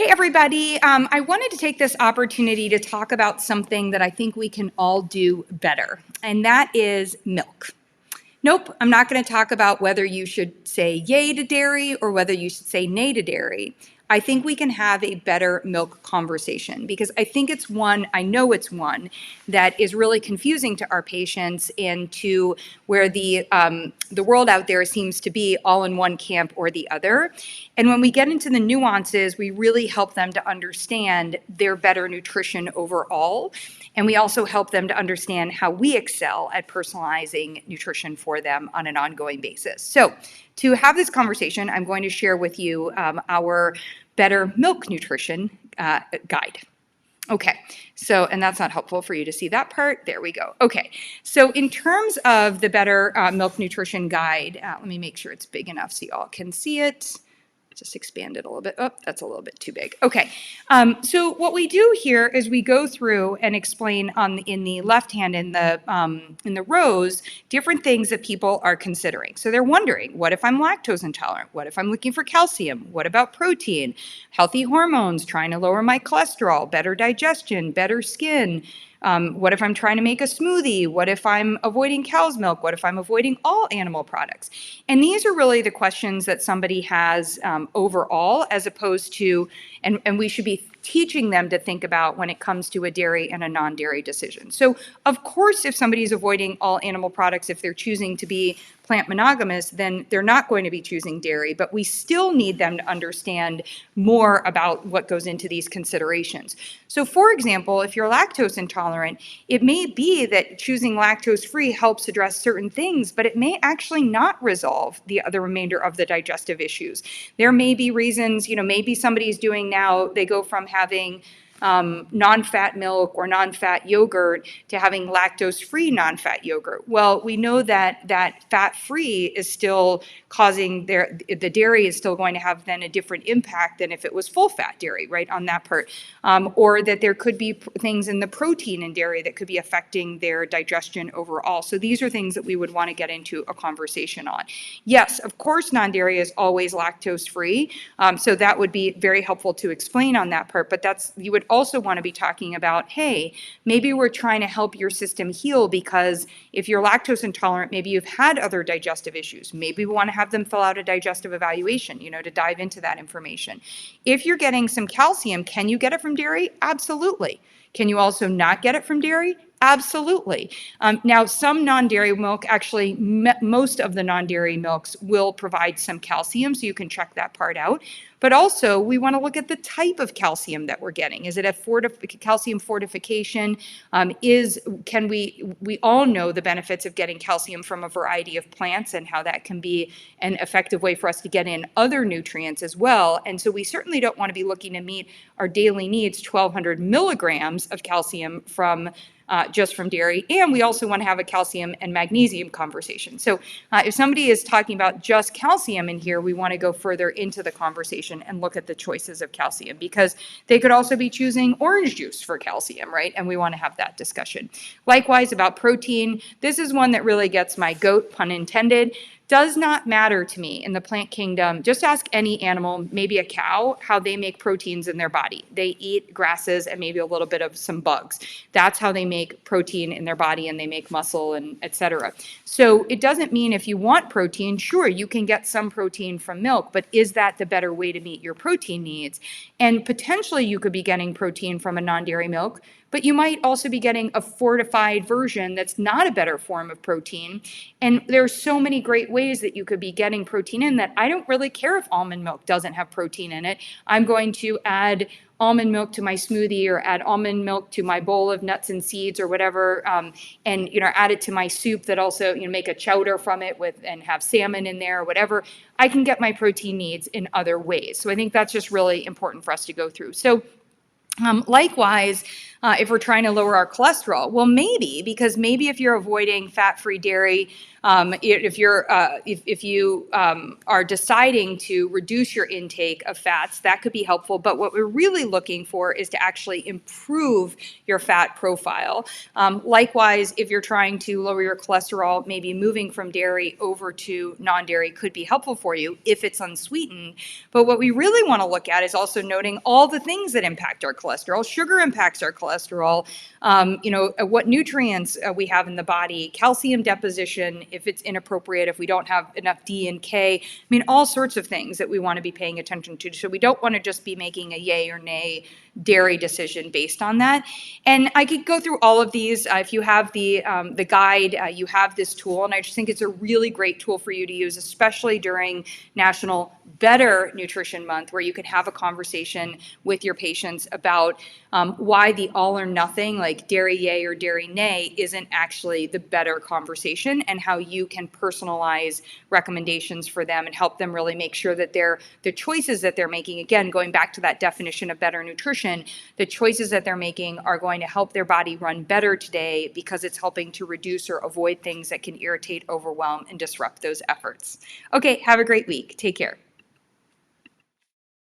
Hey everybody, I wanted to take this opportunity to talk about something that I think we can all do better, and that is milk. Nope, I'm not going to talk about whether you should say yay to dairy or whether you should say nay to dairy. I think we can have a better milk conversation because I think it's one, I know it's one that is really confusing to our patients and to where the world out there seems to be all in one camp or the other. And when we get into the nuances, we really help them to understand their better nutrition overall. And we also help them to understand how we excel at personalizing nutrition for them on an ongoing basis. So to have this conversation, I'm going to share with you our better milk nutrition guide. Okay, so, and that's not helpful for you to see that part. There we go. Okay, so in terms of the better milk nutrition guide, let me make sure it's big enough so you all can see it. Just expand it a little bit. Oh, that's a little bit too big. Okay, so what we do here is we go through and explain in the left hand in the rows different things that people are considering. So they're wondering, what if I'm lactose intolerant? What if I'm looking for calcium? What about protein? Healthy hormones, trying to lower my cholesterol, better digestion, better skin. What if I'm trying to make a smoothie? What if I'm avoiding cow's milk? What if I'm avoiding all animal products? And these are really the questions that somebody has overall, as opposed to, and we should be teaching them to think about when it comes to a dairy and a non-dairy decision. So of course, if somebody's avoiding all animal products, if they're choosing to be plant monogamous, then they're not going to be choosing dairy, but we still need them to understand more about what goes into these considerations. So for example, if you're lactose intolerant, it may be that choosing lactose-free helps address certain things, but it may actually not resolve the remainder of the digestive issues. There may be reasons, maybe somebody's doing now, they go from having non-fat milk or non-fat yogurt to having lactose-free non-fat yogurt. Well, we know that fat-free is still causing the dairy is still going to have then a different impact than if it was full-fat dairy, right, on that part. Or that there could be things in the protein in dairy that could be affecting their digestion overall. So these are things that we would want to get into a conversation on. Yes, of course, non-dairy is always lactose-free. So that would be very helpful to explain on that part, but you would also want to be talking about, hey, maybe we're trying to help your system heal because if you're lactose intolerant, maybe you've had other digestive issues. Maybe we want to have them fill out a digestive evaluation, to dive into that information. If you're getting some calcium, can you get it from dairy? Absolutely. Can you also not get it from dairy? Absolutely. Now, some non-dairy milk, actually, most of the non-dairy milks will provide some calcium, so you can check that part out. But also, we want to look at the type of calcium that we're getting. Is it a calcium fortification? We all know the benefits of getting calcium from a variety of plants and how that can be an effective way for us to get in other nutrients as well. And so we certainly don't want to be looking to meet our daily needs, 1,200 milligrams of calcium just from dairy, and we also want to have a calcium and magnesium conversation. So if somebody is talking about just calcium in here, we want to go further into the conversation and look at the choices of calcium because they could also be choosing orange juice for calcium, right? And we want to have that discussion. Likewise, about protein, this is one that really gets my goat, pun intended. Does not matter to me in the plant kingdom. Just ask any animal, maybe a cow, how they make proteins in their body. They eat grasses and maybe a little bit of some bugs. That's how they make protein in their body and they make muscle and et cetera. So it doesn't mean if you want protein, sure, you can get some protein from milk, but is that the better way to meet your protein needs? And potentially you could be getting protein from a non-dairy milk, but you might also be getting a fortified version that's not a better form of protein. And there's so many great ways that you could be getting protein in that I don't really care if almond milk doesn't have protein in it. I'm going to add almond milk to my smoothie or add almond milk to my bowl of nuts and seeds or whatever, and add it to my soup that also make a chowder from it and have salmon in there or whatever. I can get my protein needs in other ways. So I think that's just really important for us to go through. So likewise, if we're trying to lower our cholesterol, well, maybe if you're avoiding fat-free dairy, If you are deciding to reduce your intake of fats, that could be helpful. But what we're really looking for is to actually improve your fat profile. Likewise, if you're trying to lower your cholesterol, maybe moving from dairy over to non-dairy could be helpful for you if it's unsweetened. But what we really want to look at is also noting all the things that impact our cholesterol. Sugar impacts our cholesterol. What nutrients we have in the body, calcium deposition, if it's inappropriate, if we don't have enough D and K. I mean, all sorts of things that we want to be paying attention to. So we don't want to just be making a yay or nay dairy decision based on that. And I could go through all of these. If you have the guide, you have this tool, and I just think it's a really great tool for you to use, especially during National Better Nutrition Month, where you can have a conversation with your patients about why the all or nothing, like dairy yay or dairy nay, isn't actually the better conversation, and how you can personalize recommendations for them and help them really make sure that the choices that they're making, again, going back to that definition of better nutrition, the choices that they're making are going to help their body run better today because it's helping to reduce or avoid things that can irritate, overwhelm, and disrupt those efforts. Okay, have a great week. Take care.